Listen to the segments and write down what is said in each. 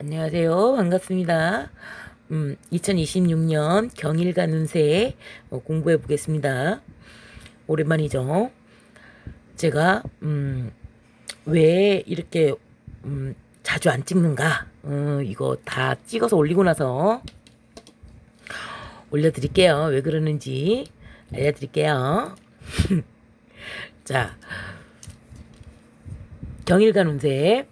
안녕하세요. 반갑습니다. 2026년 경일간 운세 공부해 보겠습니다. 오랜만이죠. 제가 왜 이렇게 자주 안 찍는가? 이거 다 찍어서 올리고 나서 올려드릴게요. 왜 그러는지 알려드릴게요. 자, 경일간 운세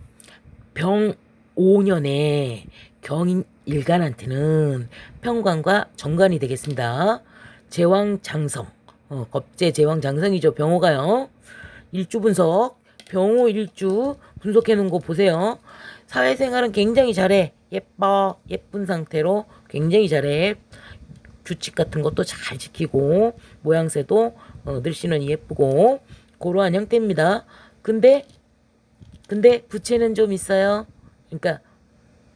병 5년에 경일간한테는 평관과 정관이 되겠습니다. 제왕장성, 겁재 제왕장성이죠. 병호가요. 일주 분석, 병호 일주 분석해 놓은 거 보세요. 사회생활은 굉장히 잘해. 예쁜 상태로 굉장히 잘해. 규칙 같은 것도 잘 지키고 모양새도 늘씬하니 예쁘고 고러한 형태입니다. 근데 부채는 좀 있어요. 그러니까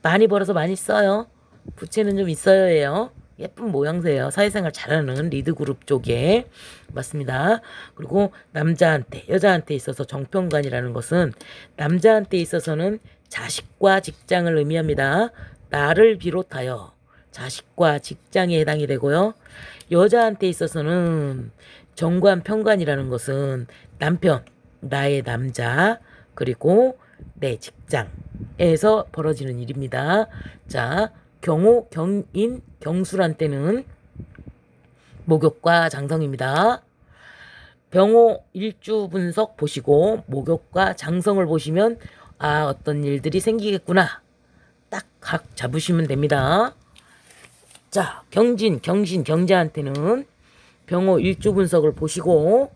많이 벌어서 많이 써요. 부채는 좀 있어요예요. 예쁜 모양새예요. 사회생활 잘하는 리드그룹 쪽에 맞습니다. 그리고 남자한테 여자한테 있어서 정평관이라는 것은 남자한테 있어서는 자식과 직장을 의미합니다. 나를 비롯하여 자식과 직장에 해당이 되고요. 여자한테 있어서는 정관 평관이라는 것은 남편, 나의 남자, 그리고 내 직장에서 벌어지는 일입니다. 자, 경호, 경인, 경술한테는 목욕과 장성입니다. 병호 일주 분석 보시고 목욕과 장성을 보시면 어떤 일들이 생기겠구나. 딱 각 잡으시면 됩니다. 자, 경진, 경신, 경자한테는 병호 일주 분석을 보시고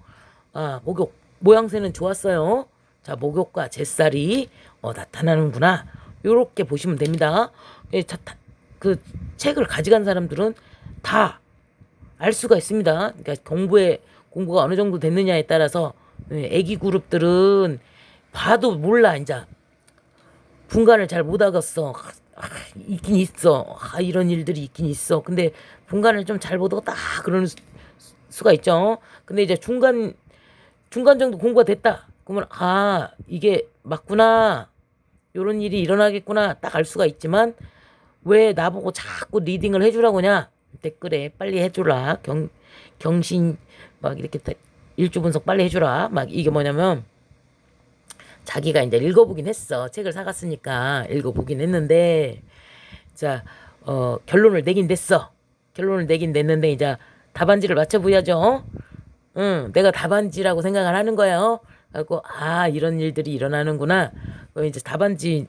목욕 모양새는 좋았어요. 자, 목욕과 잿살이 나타나는구나. 요렇게 보시면 됩니다. 그 책을 가져간 사람들은 다 알 수가 있습니다. 그러니까 공부가 어느 정도 됐느냐에 따라서 애기 그룹들은 봐도 몰라. 이제 분간을 잘 못하겠어. 있긴 있어. 이런 일들이 있긴 있어. 근데 분간을 좀 잘 못하고 딱 그러는 수가 있죠. 근데 이제 중간 정도 공부가 됐다. 그러면 이게 맞구나. 요런 일이 일어나겠구나. 딱 알 수가 있지만 왜 나보고 자꾸 리딩을 해주라고 하냐. 댓글에 빨리 해주라. 경신 막 이렇게 일주 분석 빨리 해주라. 막 이게 뭐냐면 자기가 이제 읽어보긴 했어. 책을 사갔으니까 읽어보긴 했는데 자 결론을 내긴 됐어. 결론을 내긴 냈는데 이제 답안지를 맞춰보야죠. 내가 답안지라고 생각을 하는 거예요. 그리고 이런 일들이 일어나는구나. 이제 답안지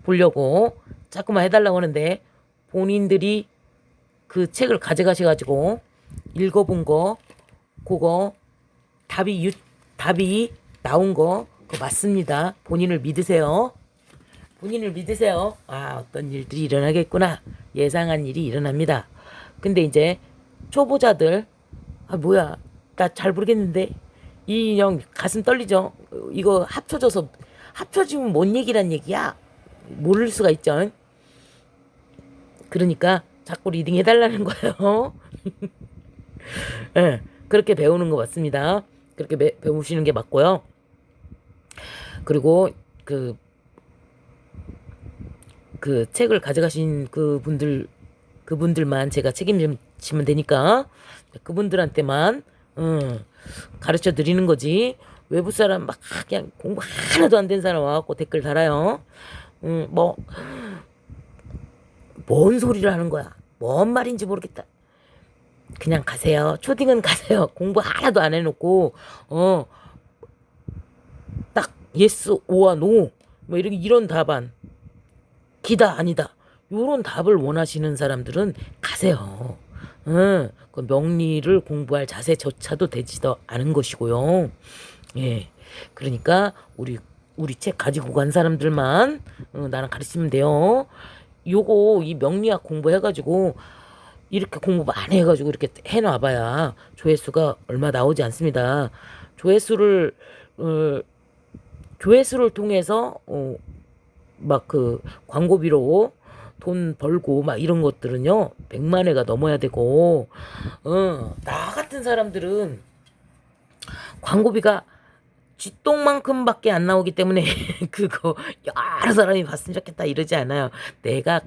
보려고 자꾸만 해달라고 하는데 본인들이 그 책을 가져가셔가지고 읽어본 거 그거 답이 나온 거 그거 맞습니다. 본인을 믿으세요. 본인을 믿으세요. 어떤 일들이 일어나겠구나. 예상한 일이 일어납니다. 근데 이제 초보자들 뭐야 나 잘 모르겠는데 이 인형 가슴 떨리죠. 이거 합쳐지면 뭔 얘기란 얘기야. 모를 수가 있죠. 그러니까 자꾸 리딩 해달라는 거예요. 네, 그렇게 배우는 거 맞습니다. 그렇게 배우시는 게 맞고요. 그리고 그 책을 가져가신 그분들만 제가 책임지면 되니까 그분들한테만 가르쳐 드리는 거지. 외부 사람 막 그냥 공부 하나도 안 된 사람 와갖고 댓글 달아요. 뭔 소리를 하는 거야. 뭔 말인지 모르겠다. 그냥 가세요. 초딩은 가세요. 공부 하나도 안 해놓고 딱 예스, 오와 노 뭐 이런 답안 기다 아니다 요런 답을 원하시는 사람들은 가세요. 그 명리를 공부할 자세조차도 되지도 않은 것이고요. 예, 그러니까 우리 책 가지고 간 사람들만 나랑 가르치면 돼요. 이 명리학 공부해가지고 이렇게 공부 많이 해가지고 이렇게 해놔봐야 조회수가 얼마 나오지 않습니다. 조회수를 통해서 막 그 광고비로 돈 벌고 막 이런 것들은요 100만 회가 넘어야 되고 나 같은 사람들은 광고비가 쥐똥만큼밖에 안 나오기 때문에 그거 여러 사람이 봤으면 좋겠다 이러지 않아요. 내가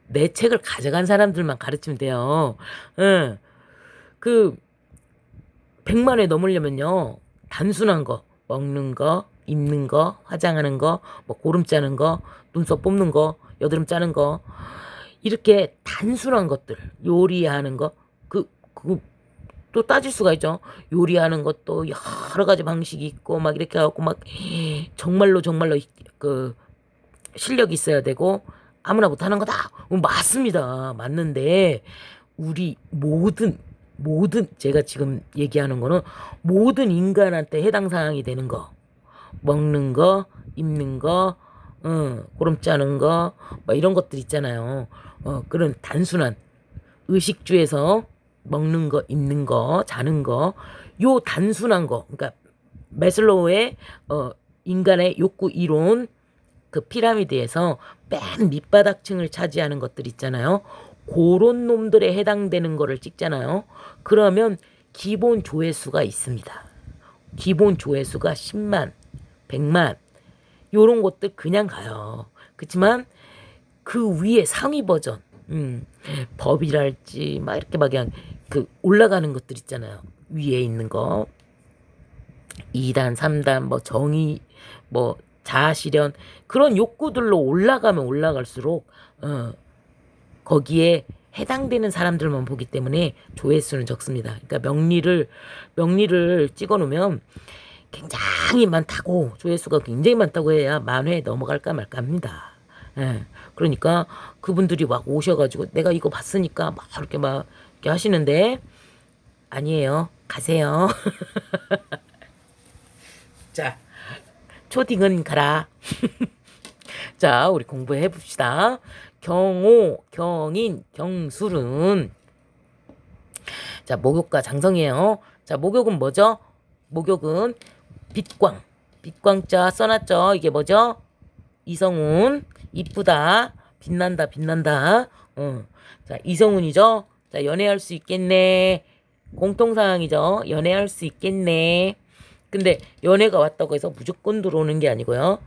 내 책을 가져간 사람들만 가르치면 돼요. 응. 그 100만 회 넘으려면요. 단순한 거, 먹는 거, 입는 거, 화장하는 거, 뭐 고름 짜는 거, 눈썹 뽑는 거, 여드름 짜는 거, 이렇게 단순한 것들, 요리하는 거, 또 따질 수가 있죠. 요리하는 것도 여러 가지 방식이 있고, 막 이렇게 하고, 막, 정말로, 정말로, 그, 실력이 있어야 되고, 아무나 못하는 거다. 맞습니다. 맞는데, 우리 제가 지금 얘기하는 거는 모든 인간한테 해당 사항이 되는 거. 먹는 거, 입는 거, 고름 짜는 거, 뭐 이런 것들 있잖아요. 그런 단순한 의식주에서 먹는 거, 입는 거, 자는 거, 요 단순한 거, 그러니까 매슬로우의 인간의 욕구 이론 그 피라미드에서 맨 밑바닥층을 차지하는 것들 있잖아요. 그런 놈들에 해당되는 거를 찍잖아요. 그러면 기본 조회수가 있습니다. 기본 조회수가 10만, 100만 요런 것들 그냥 가요. 그렇지만 그 위에 상위 버전 법이랄지 막 이렇게 막 그냥 그 올라가는 것들 있잖아요. 위에 있는 거 2단, 3단 뭐 정의 뭐 자아실현 그런 욕구들로 올라가면 올라갈수록 거기에 해당되는 사람들만 보기 때문에 조회수는 적습니다. 그러니까 명리를 찍어 놓으면 굉장히 많다고 조회수가 굉장히 많다고 해야 10,000회 넘어갈까 말까 합니다. 예. 그러니까 그분들이 막 오셔가지고 내가 이거 봤으니까 막 이렇게 하시는데 아니에요. 가세요. 자, 초딩은 가라. 자, 우리 공부해 봅시다. 경오, 경인, 경술은 자, 목욕과 장성이에요. 자, 목욕은 뭐죠? 목욕은 빛광. 빛광자 써놨죠? 이게 뭐죠? 이성운. 이쁘다. 빛난다, 빛난다. 자, 이성운이죠? 자, 연애할 수 있겠네. 공통사항이죠? 연애할 수 있겠네. 근데 연애가 왔다고 해서 무조건 들어오는 게 아니고요.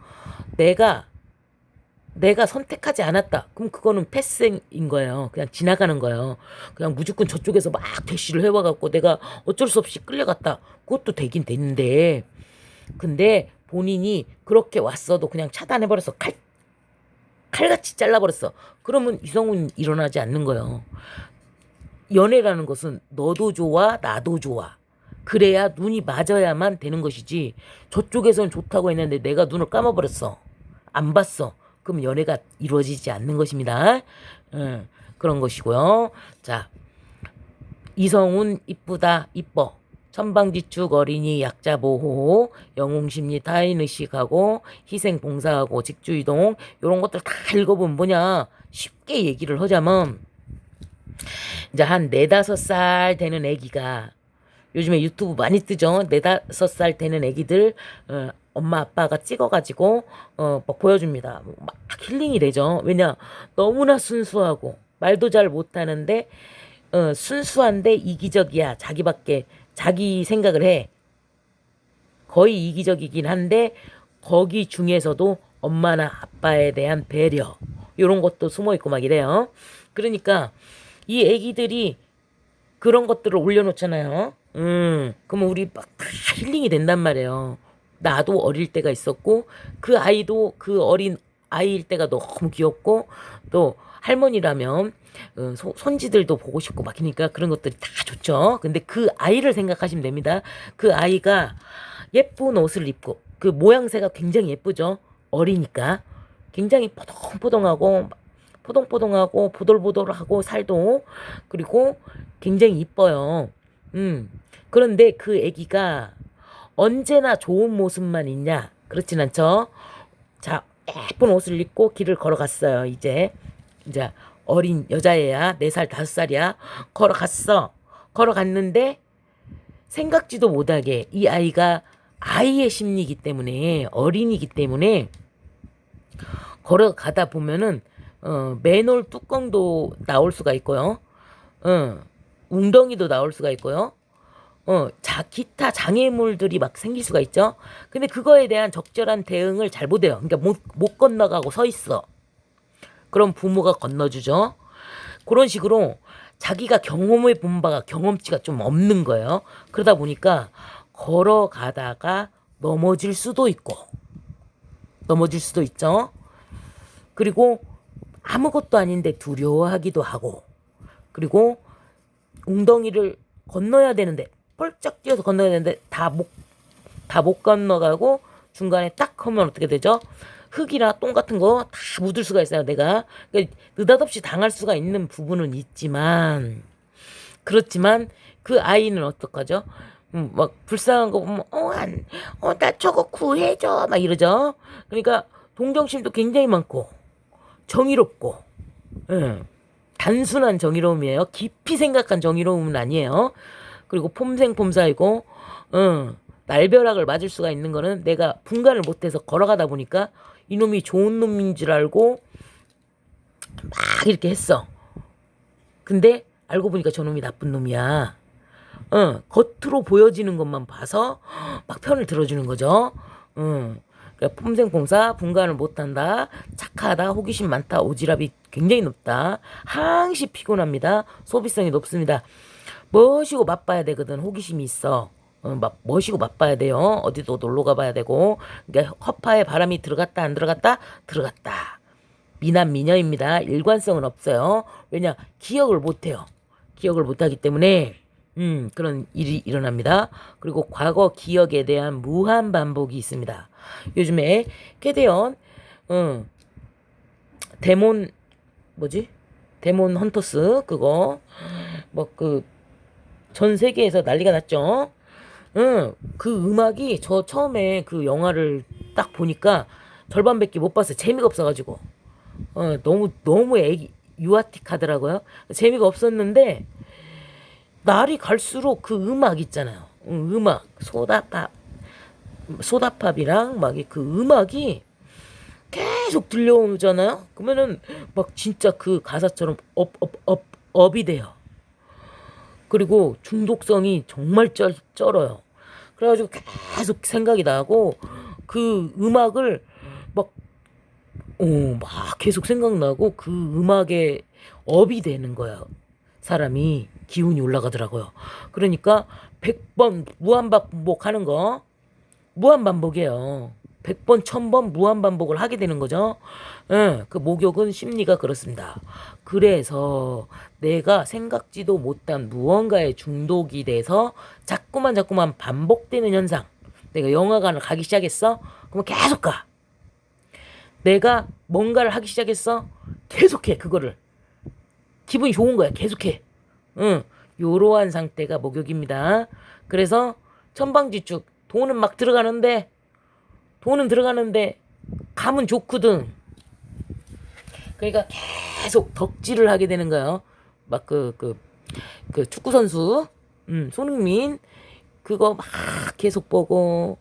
내가 선택하지 않았다. 그럼 그거는 패스인 거예요. 그냥 지나가는 거예요. 그냥 무조건 저쪽에서 막 대시를 해와갖고 내가 어쩔 수 없이 끌려갔다. 그것도 되긴 되는데. 근데 본인이 그렇게 왔어도 그냥 차단해버렸어. 칼같이 잘라버렸어. 그러면 이성은 일어나지 않는 거예요. 연애라는 것은 너도 좋아, 나도 좋아. 그래야 눈이 맞아야만 되는 것이지. 저쪽에선 좋다고 했는데 내가 눈을 감아버렸어. 안 봤어. 그럼 연애가 이루어지지 않는 것입니다. 그런 것이고요. 자, 이성운 이쁘다 이뻐. 천방지축 어린이 약자 보호 영웅심리 타인의식하고 희생봉사하고 직주이동 이런 것들 다 읽어보면 뭐냐 쉽게 얘기를 하자면 이제 한 4-5살 되는 애기가 요즘에 유튜브 많이 뜨죠. 4-5살 되는 애기들 엄마 아빠가 찍어가지고 막 보여줍니다. 막 힐링이 되죠. 왜냐 너무나 순수하고 말도 잘 못하는데 순수한데 이기적이야. 자기 생각을 해. 거의 이기적이긴 한데 거기 중에서도 엄마나 아빠에 대한 배려 이런 것도 숨어 있고 막 이래요. 그러니까 이 애기들이 그런 것들을 올려놓잖아요. 그러면 우리 막 다 힐링이 된단 말이에요. 나도 어릴 때가 있었고 그 아이도 그 어린 아이일 때가 너무 귀엽고 또 할머니라면 손지들도 보고 싶고 막 그러니까 그런 것들이 다 좋죠. 근데 그 아이를 생각하시면 됩니다. 그 아이가 예쁜 옷을 입고 그 모양새가 굉장히 예쁘죠. 어리니까 굉장히 포동포동하고 보들보들하고 살도 그리고 굉장히 이뻐요. 그런데 그 애기가 언제나 좋은 모습만 있냐? 그렇진 않죠. 자, 예쁜 옷을 입고 길을 걸어갔어요. 이제 어린 여자애야. 4살, 5살이야. 걸어갔어. 걸어갔는데 생각지도 못하게 이 아이가 아이의 심리이기 때문에 어린이기 때문에 걸어가다 보면은 맨홀 뚜껑도 나올 수가 있고요. 웅덩이도 나올 수가 있고요. 기타 장애물들이 막 생길 수가 있죠. 근데 그거에 대한 적절한 대응을 잘 못해요. 그러니까 못 건너가고 서 있어. 그럼 부모가 건너주죠. 그런 식으로 자기가 경험해 본 바가 경험치가 좀 없는 거예요. 그러다 보니까 걸어가다가 넘어질 수도 있죠. 그리고 아무것도 아닌데 두려워하기도 하고, 그리고 웅덩이를 건너야 되는데 펄쩍 뛰어서 건너야 되는데 다 못 건너가고 중간에 딱 하면 어떻게 되죠? 흙이나 똥 같은 거 다 묻을 수가 있어요. 내가 그러니까 느닷없이 당할 수가 있는 부분은 있지만, 그렇지만 그 아이는 어떡하죠? 막 불쌍한 거 보면 나 저거 구해줘 막 이러죠. 그러니까 동정심도 굉장히 많고 정의롭고, 예. 단순한 정의로움이에요. 깊이 생각한 정의로움은 아니에요. 그리고 폼생폼사이고, 날벼락을 맞을 수가 있는 거는 내가 분간을 못해서 걸어가다 보니까 이놈이 좋은 놈인 줄 알고 막 이렇게 했어. 근데 알고 보니까 저놈이 나쁜 놈이야. 겉으로 보여지는 것만 봐서 막 편을 들어주는 거죠. 그러니까 폼생폼사, 분간을 못한다, 착하다, 호기심 많다, 오지랖이 굉장히 높다, 항시 피곤합니다, 소비성이 높습니다. 멋이고 맛봐야 되거든. 호기심이 있어. 막 멋이고 맛봐야 돼요. 어디도 놀러 가봐야 되고. 그러니까 허파에 바람이 들어갔다 안 들어갔다 들어갔다. 미남 미녀입니다. 일관성은 없어요. 왜냐, 기억을 못해요. 기억을 못하기 때문에 그런 일이 일어납니다. 그리고 과거 기억에 대한 무한 반복이 있습니다. 요즘에 캐대언 데몬 데몬 헌터스 그거 뭐 전 세계에서 난리가 났죠. 그 음악이 저 처음에 그 영화를 딱 보니까 절반밖에 못 봤어요. 재미가 없어가지고. 너무 유아틱하더라고요. 재미가 없었는데 날이 갈수록 그 음악 있잖아요. 음악 소다팝이랑 막 그 음악이 계속 들려오잖아요. 그러면은 막 진짜 그 가사처럼 업이 돼요. 그리고 중독성이 정말 쩔어요. 그래가지고 계속 생각이 나고 그 음악을 막, 막 계속 생각나고 그 음악에 업이 되는 거야. 사람이 기운이 올라가더라고요. 그러니까 100번 무한반복하는 거 무한반복이에요. 100번, 1000번 무한반복을 하게 되는 거죠. 그 목욕은 심리가 그렇습니다. 그래서 내가 생각지도 못한 무언가에 중독이 돼서 자꾸만 반복되는 현상. 내가 영화관을 가기 시작했어? 그러면 계속 가. 내가 뭔가를 하기 시작했어? 계속해, 그거를. 기분이 좋은 거야, 계속해. 요러한 상태가 목욕입니다. 그래서 천방지축, 돈은 들어가는데 감은 좋거든. 그러니까 계속 덕질을 하게 되는 거예요. 막 그 축구 선수, 손흥민 그거 막 계속 보고,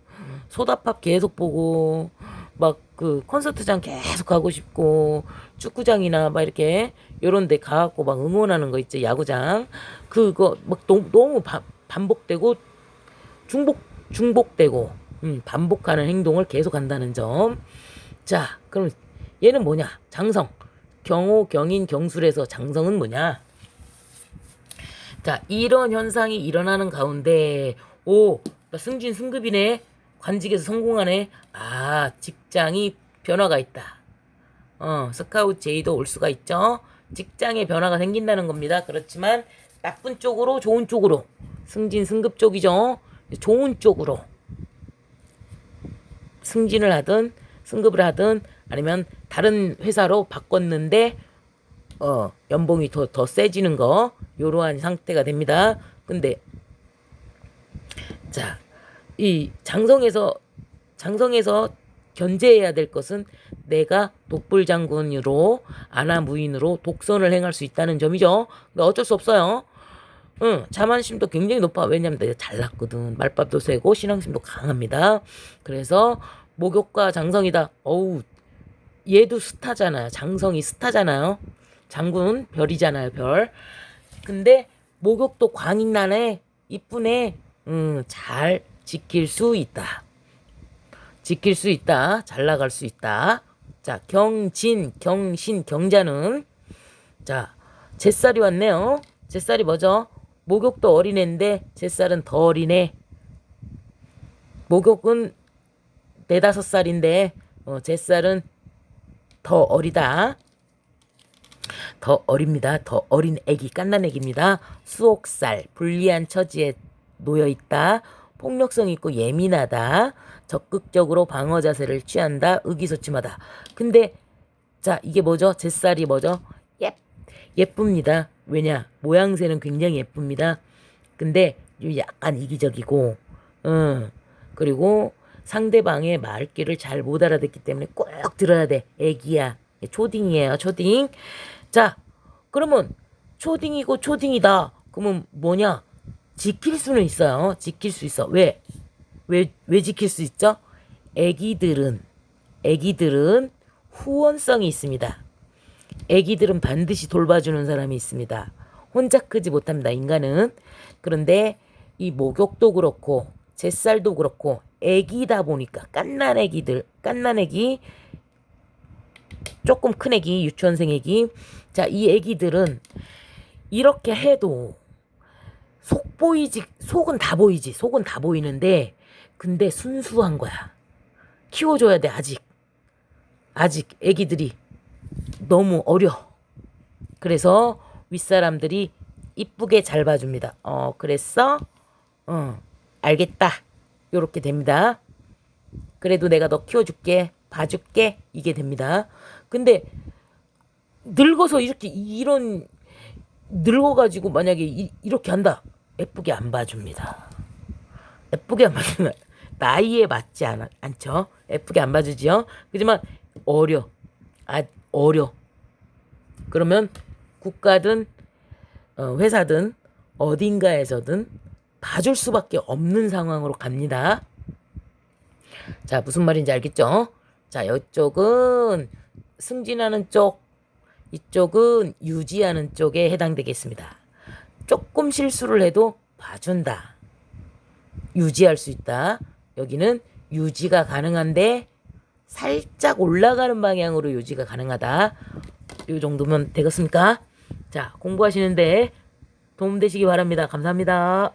소다팝 계속 보고, 막 그 콘서트장 계속 가고 싶고, 축구장이나 막 이렇게 요런 데 가갖고 막 응원하는 거 있지, 야구장. 그거 막 너무 반복되고 중복되고 반복하는 행동을 계속 한다는 점. 자, 그럼 얘는 뭐냐? 장성. 경호, 경인, 경술에서 장성은 뭐냐? 자, 이런 현상이 일어나는 가운데 나 승진 승급이네. 관직에서 성공하네. 아, 직장이 변화가 있다. 스카우트 제의도 올 수가 있죠. 직장에 변화가 생긴다는 겁니다. 그렇지만 나쁜 쪽으로 좋은 쪽으로 승진 승급 쪽이죠. 좋은 쪽으로 승진을 하든 승급을 하든 아니면 다른 회사로 바꿨는데 연봉이 더 세지는 거 요러한 상태가 됩니다. 근데 자, 이 장성에서 견제해야 될 것은 내가 독불장군으로 아나무인으로 독선을 행할 수 있다는 점이죠. 근데 어쩔 수 없어요. 자만심도 굉장히 높아. 왜냐면 내가 잘났거든. 말밥도 세고 신앙심도 강합니다. 그래서 목욕과 장성이다. 얘도 스타잖아요. 장성이 스타잖아요. 장군 별이잖아요. 별. 근데 목욕도 광인나네. 이쁘네. 잘 지킬 수 있다. 지킬 수 있다. 잘 나갈 수 있다. 자, 경진, 경신, 경자는 자, 잿살이 왔네요. 잿살이 뭐죠? 목욕도 어린애인데 잿살은 더 어리네. 목욕은 4~5살인데 잿살은 더 어리다. 더 어립니다. 더 어린 애기, 갓난 애기입니다. 수옥살, 불리한 처지에 놓여 있다. 폭력성 있고 예민하다. 적극적으로 방어 자세를 취한다. 의기소침하다. 근데 자, 이게 뭐죠? 잿살이 뭐죠? 예쁩니다. 왜냐? 모양새는 굉장히 예쁩니다. 근데 약간 이기적이고, 그리고 상대방의 말귀를 잘 못 알아듣기 때문에 꼭 들어야 돼. 애기야. 초딩이에요, 초딩. 자, 그러면 초딩이고 초딩이다. 그러면 뭐냐? 지킬 수는 있어요. 지킬 수 있어. 왜 지킬 수 있죠? 애기들은 후원성이 있습니다. 애기들은 반드시 돌봐주는 사람이 있습니다. 혼자 크지 못합니다, 인간은. 그런데 이 목욕도 그렇고 잿살도 그렇고 애기다 보니까 갓난 애기, 조금 큰 애기, 유치원생 애기. 자, 이 애기들은 이렇게 해도 속은 다 보이지. 속은 다 보이는데 근데 순수한 거야. 키워줘야 돼, 아직 애기들이 너무 어려. 그래서 윗사람들이 이쁘게 잘 봐줍니다. 그랬어? 알겠다. 요렇게 됩니다. 그래도 내가 너 키워줄게. 봐줄게. 이게 됩니다. 근데 늙어서 늙어가지고 만약에 이렇게 한다. 예쁘게 안 봐줍니다. 예쁘게 안 봐주면 나이에 맞지 않죠? 예쁘게 안 봐주지요? 그지만 어려. 어려. 그러면 국가든 회사든 어딘가에서든 봐줄 수밖에 없는 상황으로 갑니다. 자, 무슨 말인지 알겠죠? 자, 이쪽은 승진하는 쪽, 이쪽은 유지하는 쪽에 해당되겠습니다. 조금 실수를 해도 봐준다. 유지할 수 있다. 여기는 유지가 가능한데 살짝 올라가는 방향으로 유지가 가능하다. 이 정도면 되겠습니까? 자, 공부하시는데 도움되시기 바랍니다. 감사합니다.